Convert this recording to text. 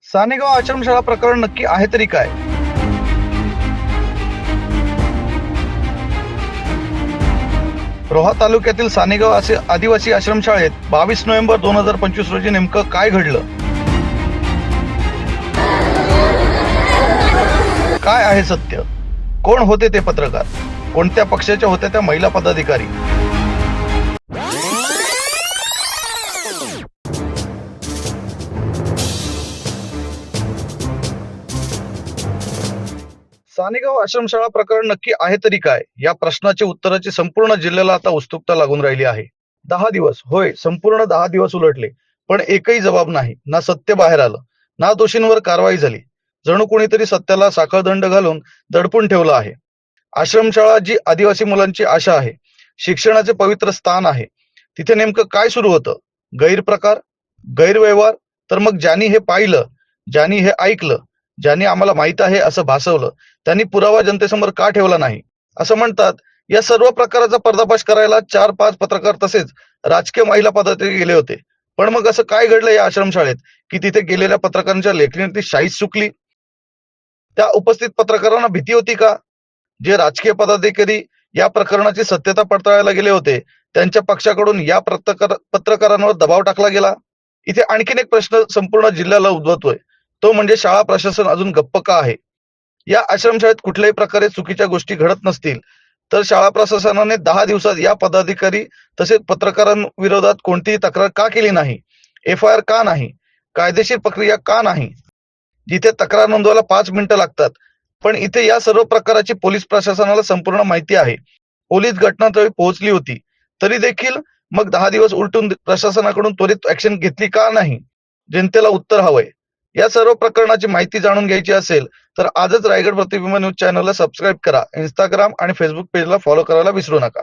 सानेगाव आश्रमशाळा प्रकरण नक्की आहे तरी काय? रोहा तालुक्यातील सानेगाव असे आदिवासी आश्रमशाळेत 22 नोव्हेंबर 2025 रोजी नेमकं काय घडलं? काय आहे सत्य? कोण होते ते पत्रकार? कोणत्या पक्षाच्या होत्या त्या महिला पदाधिकारी? सानेगाव आश्रमशाळा प्रकरण नक्की आहे तरी काय, या प्रश्नाची उत्तराची संपूर्ण जिल्ह्याला आता उत्सुकता लागून राहिली आहे. 10 दिवस, होय, संपूर्ण 10 दिवस उलटले, पण एकही जबाब नाही. ना सत्य बाहेर आलं, ना दोषींवर कारवाई झाली. जणू कोणीतरी सत्याला साखळदंड घालून दडपून ठेवलं आहे. आश्रमशाळा जी आदिवासी मुलांची आशा आहे, शिक्षणाचे पवित्र स्थान आहे, तिथे नेमकं काय सुरू होतं? गैरप्रकार, गैरव्यवहार? तर मग ज्यांनी हे पाहिलं, ज्यांनी हे ऐकलं, ज्यांनी आम्हाला माहित आहे असं भासवलं, त्यांनी पुरावा जनतेसमोर का ठेवला नाही? असं म्हणतात, या सर्व प्रकाराचा पर्दाफाश करायला 4-5 पत्रकार तसेच राजकीय महिला पदाधिकारी गेले होते. पण मग असं काय घडलं या आश्रमशाळेत की तिथे गेलेल्या पत्रकारांच्या लेखणीतली शाईच चुकली? त्या उपस्थित पत्रकारांना भीती होती का? जे राजकीय पदाधिकारी या प्रकरणाची सत्यता पडताळायला गेले होते, त्यांच्या पक्षाकडून या पत्रकारांवर दबाव टाकला गेला? इथे आणखीन एक प्रश्न संपूर्ण जिल्ह्याला उद्भवतोय, तो म्हणजे शाळा प्रशासन अजून गप्प का आहे? या आश्रमशाळेत कुठल्याही प्रकारे चुकीच्या गोष्टी घडत नसतील तर शाळा प्रशासनाने 10 दिवसात या पदाधिकारी तसेच पत्रकारांविरोधात कोणतीही तक्रार का केली नाही? FIR का नाही? कायदेशीर प्रक्रिया का नाही? जिथे तक्रार नोंदवायला 5 मिनिटं लागतात, पण इथे या सर्व प्रकाराची पोलीस प्रशासनाला संपूर्ण माहिती आहे. पोलीस घटनास्थळी पोहोचली होती, तरी देखील मग 10 दिवस उलटून प्रशासनाकडून त्वरित ऍक्शन घेतली का नाही? जनतेला उत्तर हवंय. या सर्व प्रकरणाची माहिती जाणून घ्यायची असेल तर आजच रायगड प्रतिबिंब न्यूज चॅनलला सबस्क्राईब करा. इंस्टाग्राम आणि फेसबुक पेजला फॉलो करायला विसरू नका.